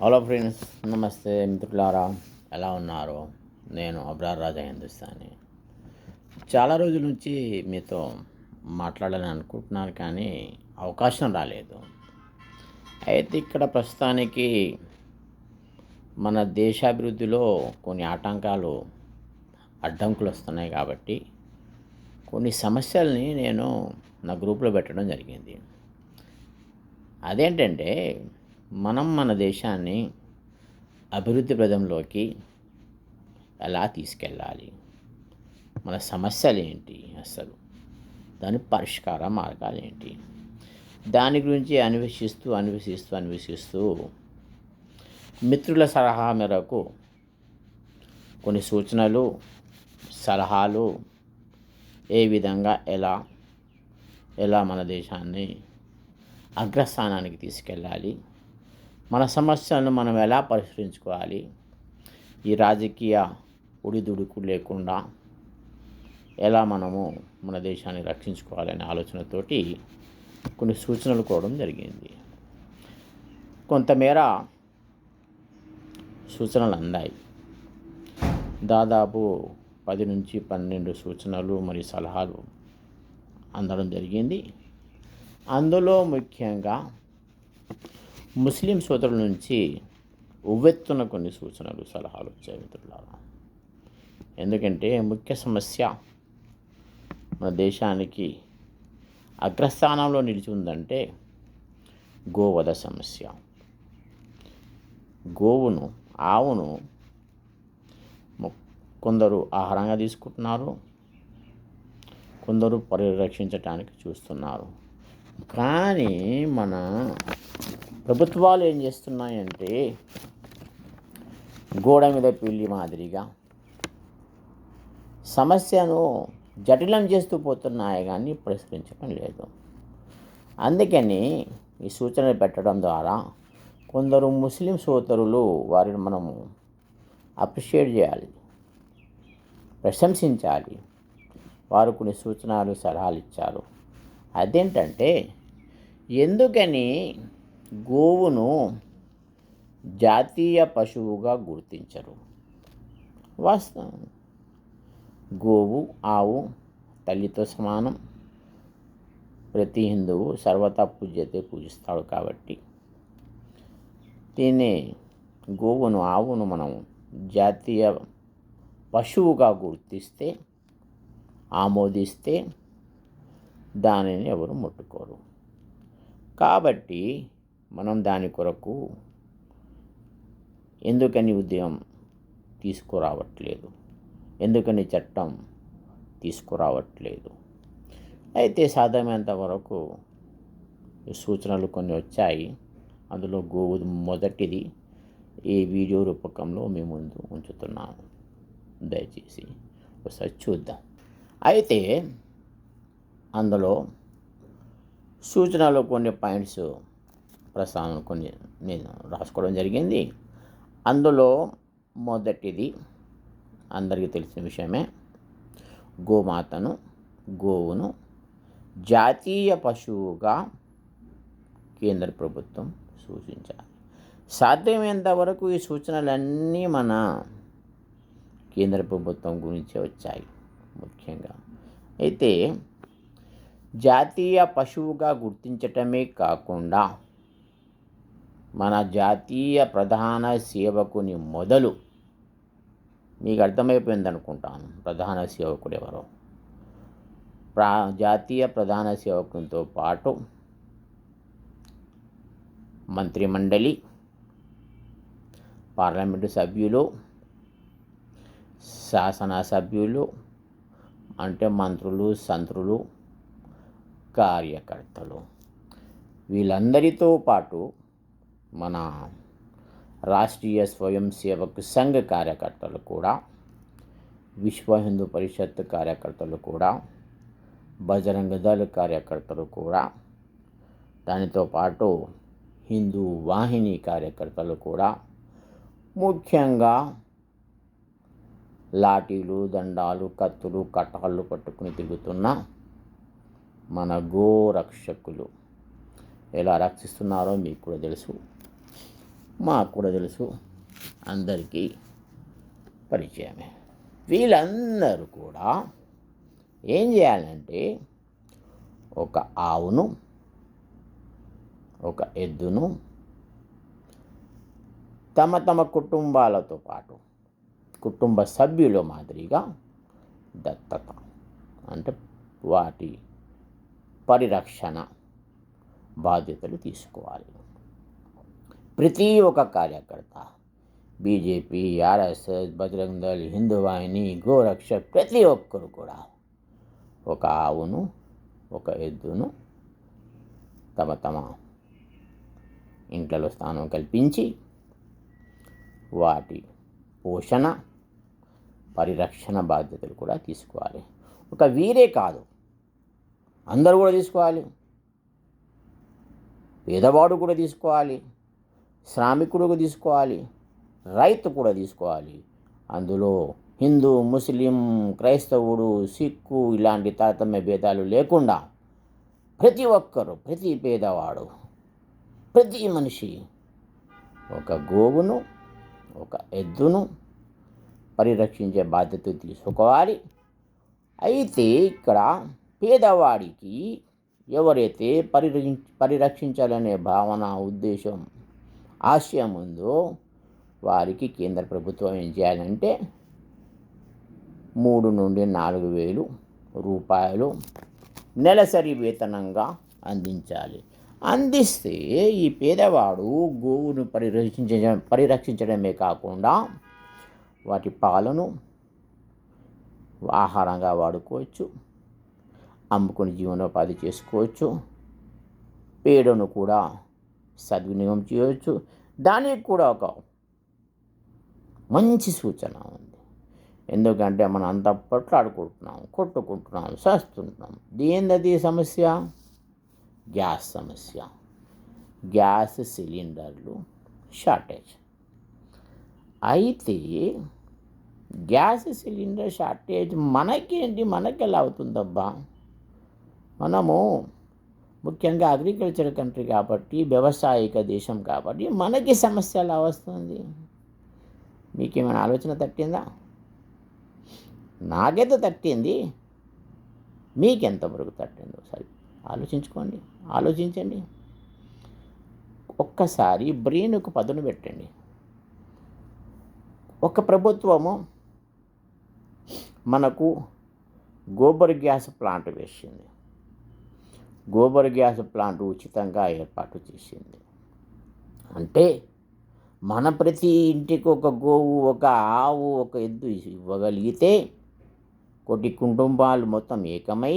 Hello friends, నమస్తే మిత్రులారా. ఎలా ఉన్నారు? నేను అబ్రార్ రాజా హిందుస్థానీ. చాలా రోజుల నుంచి మీతో మాట్లాడాలని అనుకుంటున్నాను, కానీ అవకాశం రాలేదు. అయితే ఇక్కడ ప్రస్తుతానికి మన దేశాభివృద్ధిలో కొన్ని ఆటంకాలు, అడ్డంకులు వస్తున్నాయి. కాబట్టి కొన్ని సమస్యల్ని నేను నా గ్రూప్లో పెట్టడం జరిగింది. అదేంటంటే, మన దేశాన్ని అభివృద్ధి పథంలోకి ఎలా తీసుకెళ్ళాలి, మన సమస్యలు ఏంటి, అసలు దాని పరిష్కార మార్గాలు ఏంటి, దాని గురించి అన్వేషిస్తూ మిత్రుల సలహా మేరకు కొన్ని సూచనలు, సలహాలు, ఏ విధంగా ఎలా మన దేశాన్ని అగ్రస్థానానికి తీసుకెళ్ళాలి, మన సమస్యలను మనం ఎలా పరిష్కరించుకోవాలి, ఈ రాజకీయ ఒడిదుడుకు లేకుండా ఎలా మనము మన దేశాన్ని రక్షించుకోవాలనే ఆలోచనతోటి కొన్ని సూచనలు కోవడం జరిగింది. కొంతమేర సూచనలు అందాయి. దాదాపు 10 నుంచి 12 సూచనలు మరియు సలహాలు అందడం జరిగింది. అందులో ముఖ్యంగా ముస్లిం సోదరుల నుంచి ఉవ్వెత్తున కొన్ని సూచనలు, సలహాలు వచ్చాయి మిత్రులారా. ఎందుకంటే ముఖ్య సమస్య మన దేశానికి అగ్రస్థానంలో నిలిచి ఉందంటే గోవధ సమస్య. గోవును, ఆవును కొందరు ఆహారంగా తీసుకుంటున్నారు, కొందరు పరిరక్షించటానికి చూస్తున్నారు. కానీ మన ప్రభుత్వాలు ఏం చేస్తున్నాయంటే, గోడ మీద పిల్లి మాదిరిగా సమస్యను జటిలం చేస్తూ పోతున్నాయి, కానీ పరిష్కరించడం లేదు. అందుకని ఈ సూచనలు పెట్టడం ద్వారా కొందరు ముస్లిం సోదరులు, వారిని మనము అప్రిషియేట్ చేయాలి, ప్రశంసించాలి. వారు కొన్ని సూచనలు, సలహాలు ఇచ్చారు. అదేంటంటే, ఎందుకని గోవును జాతీయ పశువుగా గుర్తించరు? వాస్తవం, గోవు, ఆవు తల్లితో సమానం. ప్రతి హిందువు సర్వతా పూజ్యతే పూజిస్తాడు. కాబట్టి దీన్ని, గోవును, ఆవును మనం జాతీయ పశువుగా గుర్తిస్తే, ఆమోదిస్తే దానిని ఎవరు ముట్టుకోరు. కాబట్టి మనం దాని కొరకు ఎందుకని ఉద్యమం తీసుకురావట్లేదు, ఎందుకని చట్టం తీసుకురావట్లేదు? అయితే సాధ్యమైనంత వరకు సూచనలు కొన్ని వచ్చాయి. అందులో గోవు మొదటిది ఈ వీడియో రూపకంలో మీ ముందు ఉంచుతున్నాను. దయచేసి ఒకసారి చూద్దాం. అయితే అందులో సూచనలో కొన్ని పాయింట్స్, ప్రస్తావన కొన్ని నేను రాసుకోవడం జరిగింది. అందులో మొదటిది అందరికీ తెలిసిన విషయమే, గోమాతను, గోవును జాతీయ పశువుగా కేంద్ర ప్రభుత్వం సూచించాలి. సాధ్యమైనంత వరకు ఈ సూచనలన్నీ మన కేంద్ర ప్రభుత్వం గురించే వచ్చాయి ముఖ్యంగా. అయితే జాతీయ పశువుగా గుర్తించటమే కాకుండా మన జాతీయ ప్రధాన సేవకుని మొదలు, మీకు అర్థమైపోయింది అనుకుంటాను ప్రధాన సేవకుడు ఎవరో. జాతీయ ప్రధాన సేవకునితో పాటు మంత్రిమండలి, పార్లమెంటు సభ్యులు, శాసనసభ్యులు, అంటే మంత్రులు, సంత్రులు, కార్యకర్తలు, వీళ్ళందరితో పాటు మన రాష్ట్రీయ స్వయం సేవక్ సంఘ్ కార్యకర్తలు కూడా, విశ్వ హిందూ పరిషత్ కార్యకర్తలు కూడా, బజరంగ దళ్ కార్యకర్తలు కూడా, దానితో పాటు హిందూ వాహిని కార్యకర్తలు కూడా, ముఖ్యంగా లాఠీలు, దండాలు, కత్తులు, కట్టాళ్ళు పట్టుకుని తిరుగుతున్న మన గోరక్షకులు ఎలా రక్షిస్తున్నారో మీకు కూడా తెలుసు. మాకు కూడా తెలుసు, అందరికీ పరిచయమే. వీళ్ళందరూ కూడా ఏం చేయాలంటే ఒక ఆవును, ఒక ఎద్దును తమ తమ కుటుంబాలతో పాటు కుటుంబ సభ్యుల మాదిరిగా దత్తత అంటే వాటి పరిరక్షణ బాధ్యతలు తీసుకోవాలి. ప్రతి ఒక్క కార్యకర్త బీజేపీ, ఆర్ఎస్ఎస్, బజరంగ్ దళ్, హిందూ వాహిని, గోరక్షక్ ప్రతి ఒక్కరు కూడా ఒక ఆవును, ఒక ఎద్దును తమ తమ ఇంట్లో స్థానం కల్పించి వాటి పోషణ, పరిరక్షణ బాధ్యతలు కూడా తీసుకోవాలి. ఒక వీరే కాదు, అందరూ కూడా తీసుకోవాలి. పేదవాడు కూడా తీసుకోవాలి, శ్రామికుడు కూడా తీసుకోవాలి, రైతు కూడా తీసుకోవాలి. అందులో హిందూ, ముస్లిం, క్రైస్తవుడు, సిక్కు ఇలాంటి తారతమ్య భేదాలు లేకుండా ప్రతి ఒక్కరు, ప్రతి పేదవాడు, ప్రతి మనిషి ఒక గోవును, ఒక ఎద్దును పరిరక్షించే బాధ్యత తీసుకోవాలి. అయితే ఇక్కడ పేదవాడికి ఎవరైతే పరిరక్షించాలనే భావన, ఉద్దేశం, ఆశయం ఉందో వారికి కేంద్ర ప్రభుత్వం ఏం చేయాలంటే 3 నుండి 4 వేలు రూపాయలు నెలసరి వేతనంగా అందించాలి. అందిస్తే ఈ పేదవాడు గోవును పరిరక్షించడమే కాకుండా వాటి పాలను ఆహారంగా వాడుకోవచ్చు, అమ్ముకొని జీవనోపాధి చేసుకోవచ్చు, పేడను కూడా సద్వినియోగం చేయవచ్చు. దానికి కూడా ఒక మంచి సూచన ఉంది. ఎందుకంటే మనం అంతా పట్లాడుకుంటున్నాం, కొట్టుకుంటున్నాం, చేస్తుంటున్నాం. ఏందది సమస్య? గ్యాస్ సమస్య. గ్యాస్ సిలిండర్లు షార్టేజ్. అయితే గ్యాస్ సిలిండర్ షార్టేజ్ మనకి ఎలా అవుతుందబ్బా? మనము ముఖ్యంగా అగ్రికల్చర్ కంట్రీ కాబట్టి, వ్యవసాయిక దేశం కాబట్టి మనకి సమస్య ఎలా వస్తుంది? మీకేమైనా ఆలోచన తట్టిందా? నాకైతే తట్టింది, మీకెంతవరకు తట్టిందో సరే ఆలోచించండి. ఒక్కసారి బ్రెయిన్కు పదును పెట్టండి. ఒక ప్రభుత్వము మనకు గోబర్ గ్యాస్ ప్లాంట్ వేసింది. గోబర్ గ్యాస్ ప్లాంట్ ఉచితంగా ఏర్పాటు చేసింది. అంటే మన ప్రతి ఇంటికి ఒక గోవు, ఒక ఆవు, ఒక ఎద్దు ఇవ్వగలిగితే కోటి కుటుంబాలు మొత్తం ఏకమై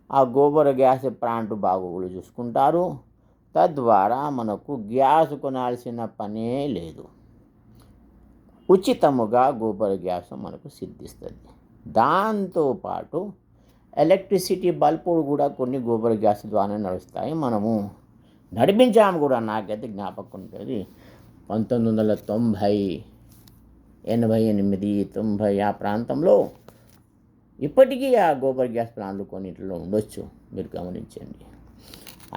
ఆ గోబర్ గ్యాస్ ప్లాంట్ బాగోగులు చూసుకుంటారు. తద్వారా మనకు గ్యాస్ కొనాల్సిన పనే లేదు. ఉచితముగా గోబర్ గ్యాస్ మనకు సిద్ధిస్తుంది. దాంతోపాటు ఎలక్ట్రిసిటీ బల్బులు కూడా కొన్ని గోబర్ గ్యాస్ ద్వారా నడుస్తాయి. మనము నడిపించాము కూడా. నాకైతే జ్ఞాపకం ఉంటుంది 1990, 88, 90 ఆ ప్రాంతంలో ఇప్పటికీ ఆ గోబర్ గ్యాస్ ప్లాంట్లు కొన్నింటిలో ఉండొచ్చు, మీరు గమనించండి.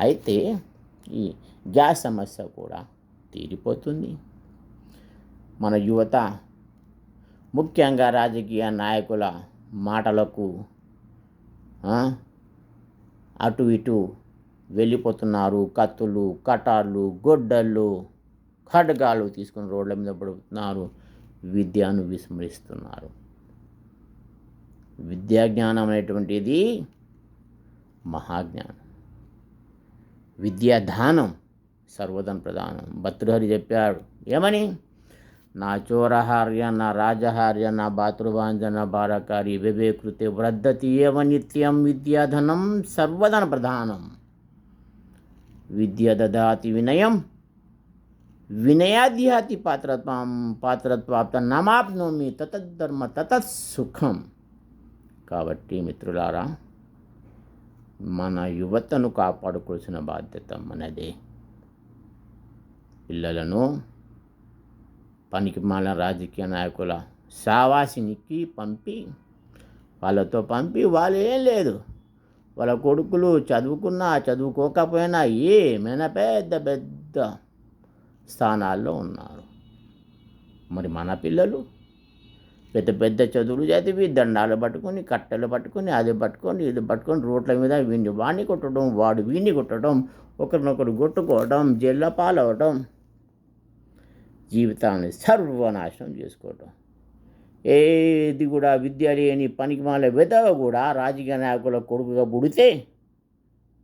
అయితే ఈ గ్యాస్ సమస్య కూడా తీరిపోతుంది. మన యువత ముఖ్యంగా రాజకీయ నాయకుల మాటలకు అటు ఇటు వెళ్ళిపోతున్నారు. కత్తులు, కటార్లు, గొడ్డళ్ళు, ఖడ్గాలు తీసుకుని రోడ్ల మీద పడుతున్నారు. విద్యను విస్మరిస్తున్నారు. విద్యాజ్ఞానం అనేటువంటిది మహాజ్ఞానం. విద్యాదానం సర్వధన ప్రధానం. భర్తృహరి చెప్పాడు ఏమని? నా చోరహార్య, నా రాజహార్య, నా భాతృభాంజ, నా భారకారి వివేకృతి వృద్ధతి ఏవ నిత్యం విద్యాధనం సర్వధన ప్రధానం. విద్య దదాతి వినయం, వినయాధ్యాతి పాత్రత్వాప్త నమాప్నోమి తతద్ధర్మ తతత్సుఖం. కాబట్టి మిత్రులారా, మన యువతను కాపాడుకోవాల్సిన బాధ్యత మనదే. పిల్లలను పనికిమాల రాజకీయ నాయకుల సావాసినికి వాళ్ళతో పంపి వాళ్ళు ఏం లేదు, వాళ్ళ కొడుకులు చదువుకున్నా చదువుకోకపోయినా ఏమైనా పెద్ద పెద్ద స్థానాల్లో ఉన్నారు. మరి మన పిల్లలు పెద్ద పెద్ద చదువులు చదివి దండాలు పట్టుకొని, కట్టెలు పట్టుకొని, అది పట్టుకొని, ఇది పట్టుకొని రోడ్ల మీద వీడిని వాడిని కొట్టడం, వాడు వీడిని కొట్టడం, ఒకరినొకరు కొట్టుకోవడం, జైళ్ళ పాలవడం, జీవితాన్ని సర్వనాశనం చేసుకోవడం. ఏది కూడా విద్య లేని పనికిమాల వెధవ కూడా రాజకీయ నాయకుల కొడుకుగా పుడితే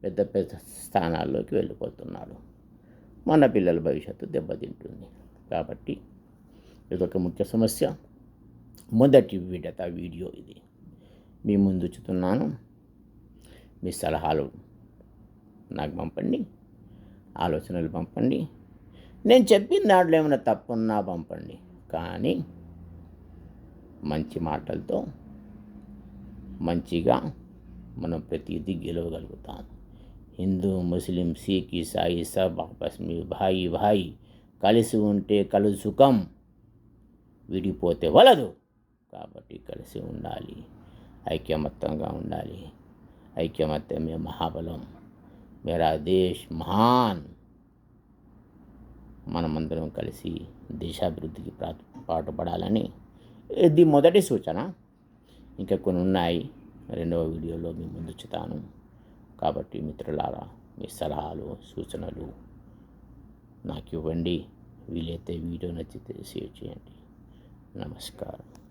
పెద్ద పెద్ద స్థానాల్లోకి వెళ్ళిపోతున్నాడు. మన పిల్లల భవిష్యత్తు దెబ్బతింటుంది. కాబట్టి ఇదొక ముఖ్య సమస్య. మొదటి వీడియో ఇది మీ ముందు ఉంచుతున్నాను. మీ సలహాలు నాకు పంపండి, ఆలోచనలు పంపండి. నేను చెప్పిన దాంట్లో ఏమైనా తప్పున్నా పంపండి. కానీ మంచి మాటలతో మంచిగా మనం ప్రతిదీ గెలవగలుగుతాం. హిందూ, ముస్లిం, సిక్, ఇసాయి సబ్ ఆపస్ మే భాయి కలిసి ఉంటే కలు సుఖం, విడిపోతే వలదు. కాబట్టి కలిసి ఉండాలి, ఐక్యమత్యంగా ఉండాలి. ఐక్యమత్యమే మహాబలం. మేరా దేశ్ మహాన్. మనమందరం కలిసి దేశాభివృద్ధికి పాటుపడాలని ఇది మొదటి సూచన. ఇంకా కొన్ని ఉన్నాయి, రెండవ వీడియోలో మీ ముందుంచుతాను. కాబట్టి మిత్రులారా, మీ సలహాలు సూచనలు నాకు ఇవ్వండి. వీలైతే వీడియో నచ్చితే షేర్ చేయండి. నమస్కారం.